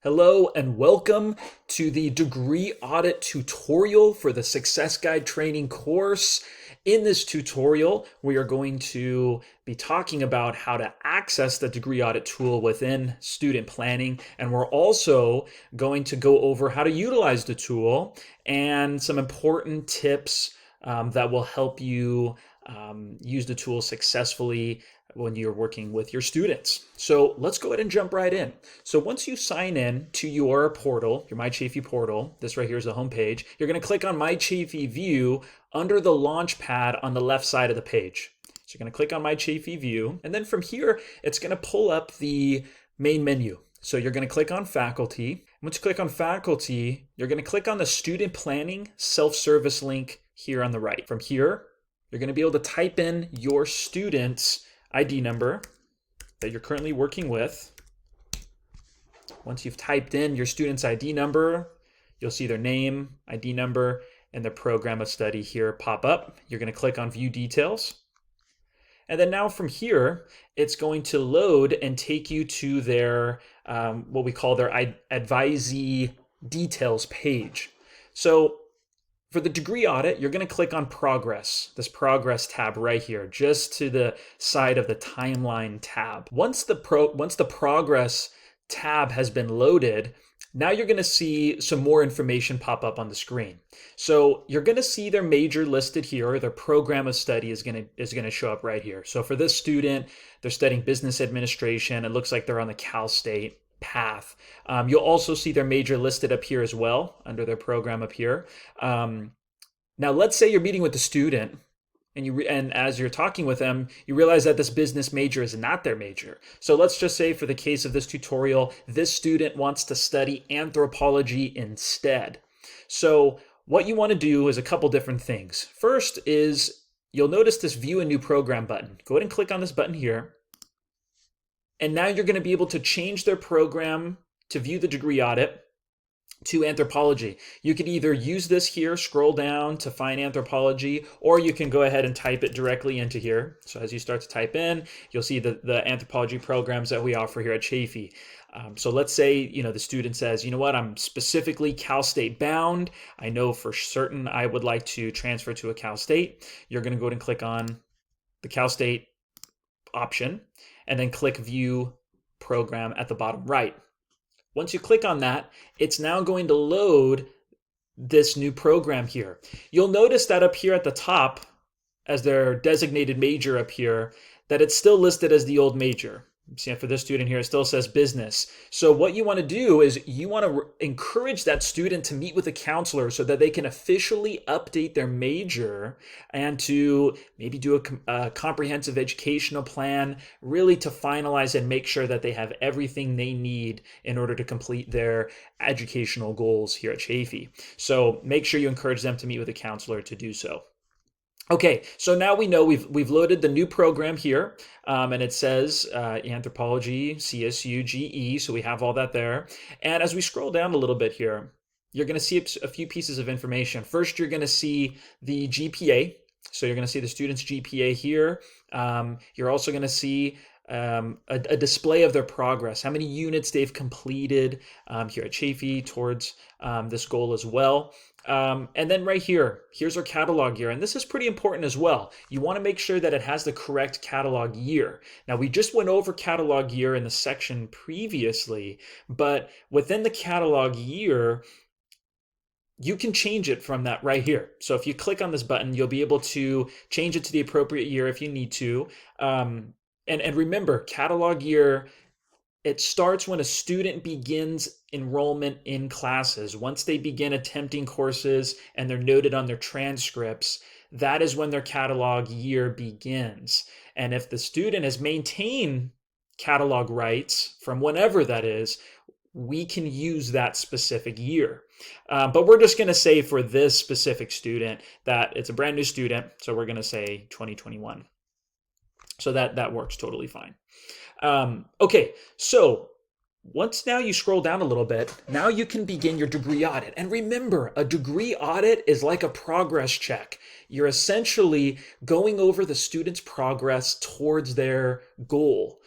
Hello and welcome to the degree audit tutorial for the Success Guide training course. In this tutorial, we are going to be talking about how to access the degree audit tool within student planning, and we're also going to go over how to utilize the tool and some important tips that will help you use the tool successfully when you're working with your students. So let's go ahead and jump right in. So once you sign in to your portal, your MyChafee portal, this right here is the home page, you're going to click on MyChafee View under the launch pad on the left side of the page. So you're going to click on MyChafee View, and then from here, it's going to pull up the main menu. So you're going to click on Faculty. Once you click on Faculty, you're going to click on the Student Planning Self-Service link here on the right. From here, you're going to be able to type in your student's ID number that you're currently working with. Once you've typed in your student's ID number, you'll see their name, ID number, and their program of study here pop up. You're going to click on View Details. And then now from here, it's going to load and take you to their, what we call their advisee details page. So for the degree audit, you're going to click on Progress, this Progress tab right here, just to the side of the Timeline tab. Once the Progress tab has been loaded, now you're going to see some more information pop up on the screen. So you're going to see their major listed here. Their program of study is going to show up right here. So for this student, they're studying business administration. It looks like they're on the Cal State path. You'll also see their major listed up here as well under their program up here. Now let's say you're meeting with the student and as you're talking with them, you realize that this business major is not their major. So let's just say for the case of this tutorial, this student wants to study anthropology instead. So what you want to do is a couple different things. First is you'll notice this View a New Program button. Go ahead and click on this button here. And now you're going to be able to change their program to view the degree audit to anthropology. You could either use this here, scroll down to find anthropology, or you can go ahead and type it directly into here. So as you start to type in, you'll see the anthropology programs that we offer here at Chafee. So let's say, the student says, I'm specifically Cal State bound. I know for certain I would like to transfer to a Cal State. You're going to go ahead and click on the Cal State option, and then click View Program at the bottom right. Once you click on that, it's now going to load this new program here. You'll notice that up here at the top, as their designated major up here, that it's still listed as the old major. See, for this student here, it still says business. So what you want to do is you want to encourage that student to meet with a counselor so that they can officially update their major and to maybe do a comprehensive educational plan, really to finalize and make sure that they have everything they need in order to complete their educational goals here at Chafee. So make sure you encourage them to meet with a counselor to do so. Okay, so now we know we've loaded the new program here, and it says Anthropology, CSU, GE, so we have all that there. And as we scroll down a little bit here, you're going to see a few pieces of information. First, you're going to see the GPA, so you're going to see the student's GPA here. You're also going to see a display of their progress, how many units they've completed here at Chafee towards this goal as well. And then right here, here's our catalog year. And this is pretty important as well. You want to make sure that it has the correct catalog year. Now, we just went over catalog year in the section previously, but within the catalog year, you can change it from that right here. So if you click on this button, you'll be able to change it to the appropriate year if you need to. And remember, catalog year, it starts when a student begins enrollment in classes. Once they begin attempting courses and they're noted on their transcripts, that is when their catalog year begins. And if the student has maintained catalog rights from whenever that is, we can use that specific year. But we're just going to say for this specific student that it's a brand new student, so we're going to say 2021. So that works totally fine. Okay, so once now you scroll down a little bit, now you can begin your degree audit. And remember, a degree audit is like a progress check. You're essentially going over the student's progress towards their goal.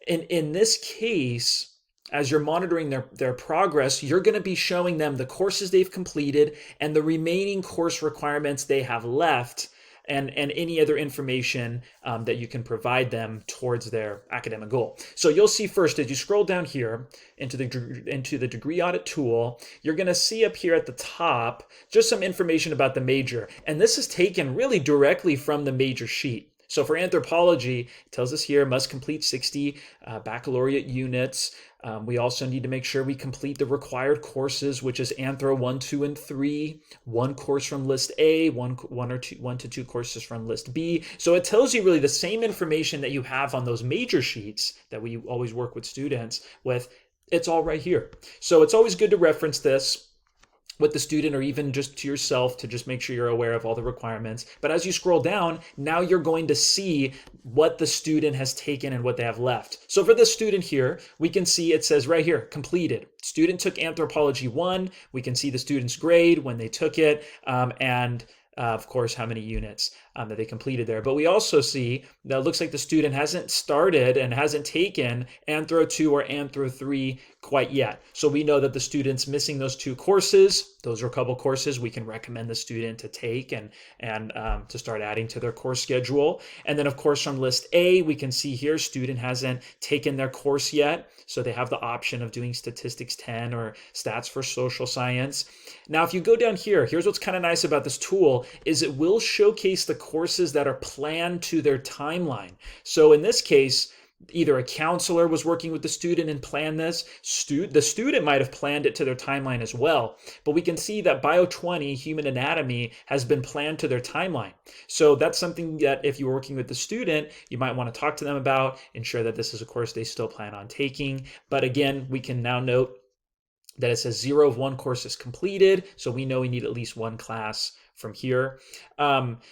And in this case, as you're monitoring their progress, you're going to be showing them the courses they've completed and the remaining course requirements they have left, and any other information that you can provide them towards their academic goal. So you'll see first, as you scroll down here into the degree audit tool, you're going to see up here at the top just some information about the major. And this is taken really directly from the major sheet. So for anthropology, it tells us here, must complete 60 baccalaureate units. We also need to make sure we complete the required courses, which is Anthro 1, 2, and 3, one course from List A, one to two courses from List B. So it tells you really the same information that you have on those major sheets that we always work with students with. It's all right here. So it's always good to reference this with the student, or even just to yourself, to just make sure you're aware of all the requirements. But as you scroll down, now you're going to see what the student has taken and what they have left. So for this student here, we can see it says right here, completed. Student took Anthropology 1. We can see the student's grade when they took it, and of course, how many units that they completed there. But we also see that it looks like the student hasn't started and hasn't taken Anthro 2 or Anthro 3 quite yet. So we know that the student's missing those two courses. Those are a couple courses we can recommend the student to take and to start adding to their course schedule. And then, of course, from List A, we can see here student hasn't taken their course yet. So they have the option of doing Statistics 10 or Stats for Social Science. Now, if you go down here, here's what's kind of nice about this tool is it will showcase the courses that are planned to their timeline. So in this case, either a counselor was working with the student and planned this. The student might have planned it to their timeline as well. But we can see that Bio 20, Human Anatomy, has been planned to their timeline. So that's something that if you're working with the student, you might want to talk to them about, ensure that this is a course they still plan on taking. But again, we can now note that it says 0 of 1 course is completed. So we know we need at least one class from here.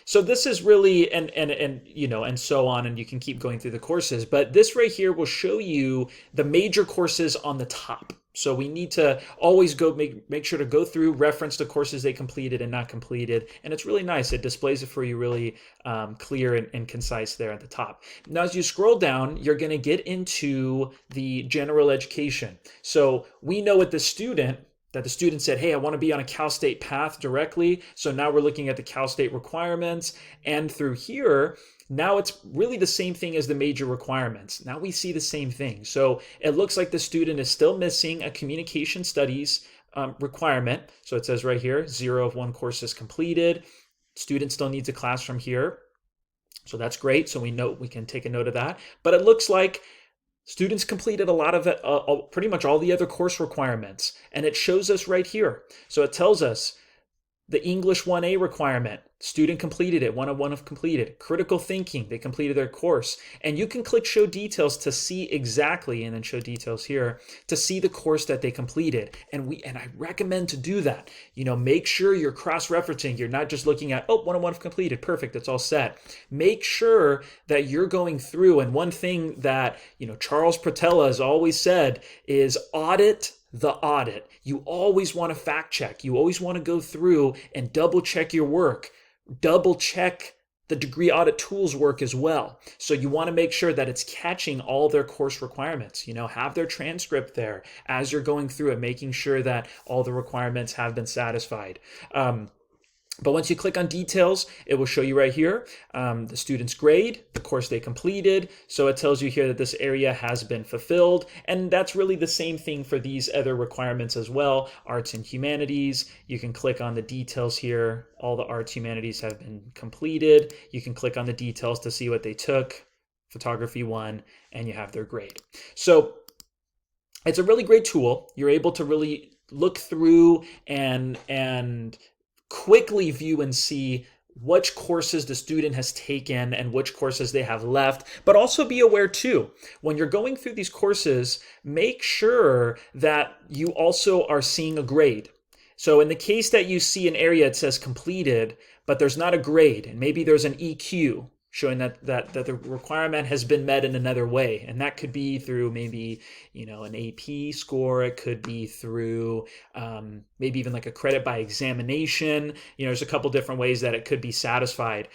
So this is really, and so on, and you can keep going through the courses, but this right here will show you the major courses on the top. So we need to always go make sure to go through, reference the courses they completed and not completed. And it's really nice. It displays it for you really clear and concise there at the top. Now, as you scroll down, you're going to get into the general education. So we know with the student, that the student said, hey, I want to be on a Cal State path directly. So now we're looking at the Cal State requirements. And through here, now it's really the same thing as the major requirements. Now we see the same thing. So it looks like the student is still missing a communication studies requirement. So it says right here, 0 of 1 course is completed. Student still needs a class from here. So that's great. So we can take a note of that. But it looks like students completed a lot of it, pretty much all the other course requirements, and it shows us right here. So it tells us the English 1A requirement, student completed it, 1 of 1 have completed. Critical thinking, they completed their course. And you can click show details to see exactly, and then show details here, to see the course that they completed. And I recommend to do that. Make sure you're cross-referencing. You're not just looking at, 1 of 1 have completed, perfect, it's all set. Make sure that you're going through, and one thing that, Charles Pratella has always said is audit the audit. You always want to fact check. You always want to go through and double check your work. Double check the degree audit tools work as well. So you want to make sure that it's catching all their course requirements. Have their transcript there as you're going through it, making sure that all the requirements have been satisfied. But once you click on details, it will show you right here the student's grade, the course they completed. So it tells you here that this area has been fulfilled. And that's really the same thing for these other requirements as well. Arts and humanities, you can click on the details here. All the arts humanities have been completed. You can click on the details to see what they took, photography 1, and you have their grade. So it's a really great tool. You're able to really look through and quickly view and see which courses the student has taken and which courses they have left, but also be aware too, when you're going through these courses, make sure that you also are seeing a grade. So in the case that you see an area that says completed, but there's not a grade, and maybe there's an EQ, showing that the requirement has been met in another way. And that could be through maybe, an AP score. It could be through maybe even like a credit by examination. There's a couple different ways that it could be satisfied.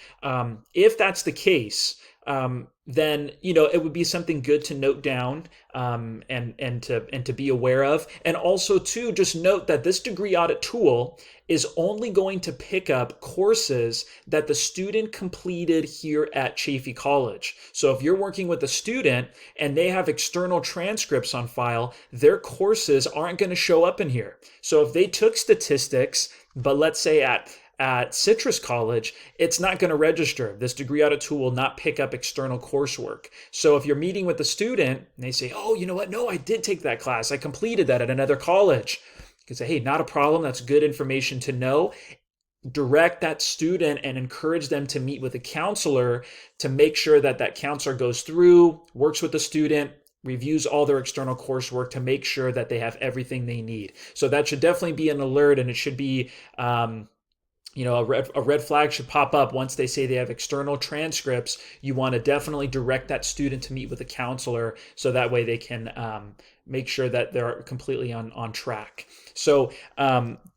If that's the case, then it would be something good to note down, and to be aware of. And also too, just note that this degree audit tool is only going to pick up courses that the student completed here at Chaffey College. So if you're working with a student and they have external transcripts on file, their courses aren't going to show up in here. So if they took statistics, but let's say at Citrus College, it's not going to register. This degree audit tool will not pick up external coursework. So if you're meeting with a student and they say, oh, you know what? No, I did take that class. I completed that at another college. You can say, hey, not a problem. That's good information to know. Direct that student and encourage them to meet with a counselor to make sure that that counselor goes through, works with the student, reviews all their external coursework to make sure that they have everything they need. So that should definitely be an alert, and it should be a red flag should pop up once they say they have external transcripts. You want to definitely direct that student to meet with a counselor so that way they can make sure that they're completely on track. So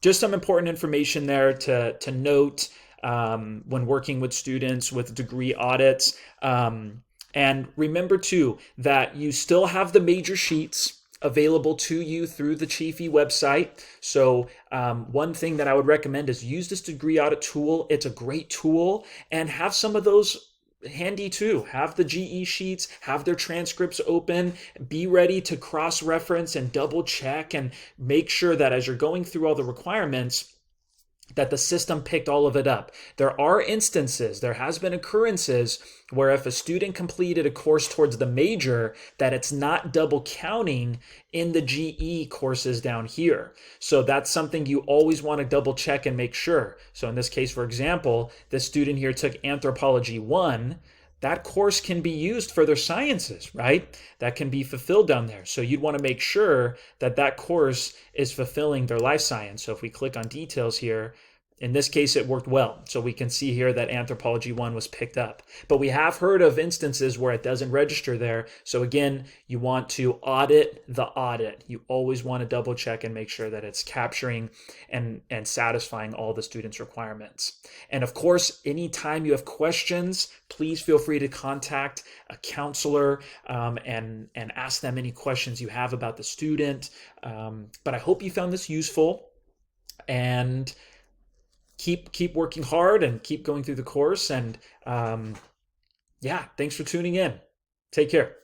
just some important information there to note when working with students with degree audits. And remember too that you still have the major sheets available to you through the Chaffey website. So one thing that I would recommend is use this degree audit tool. It's a great tool, and have some of those handy too. Have the GE sheets, have their transcripts open, be ready to cross-reference and double check and make sure that as you're going through all the requirements, that the system picked all of it up. There are instances, there has been occurrences where if a student completed a course towards the major, that it's not double counting in the GE courses down here. So that's something you always want to double check and make sure. So in this case, for example, this student here took Anthropology 1. That course can be used for their sciences, right? That can be fulfilled down there. So you'd want to make sure that that course is fulfilling their life science. So if we click on details here, in this case, it worked well. So we can see here that Anthropology 1 was picked up. But we have heard of instances where it doesn't register there. So again, you want to audit the audit. You always want to double check and make sure that it's capturing and satisfying all the students' requirements. And of course, anytime you have questions, please feel free to contact a counselor and ask them any questions you have about the student. But I hope you found this useful, and keep working hard and keep going through the course. And yeah, thanks for tuning in. Take care.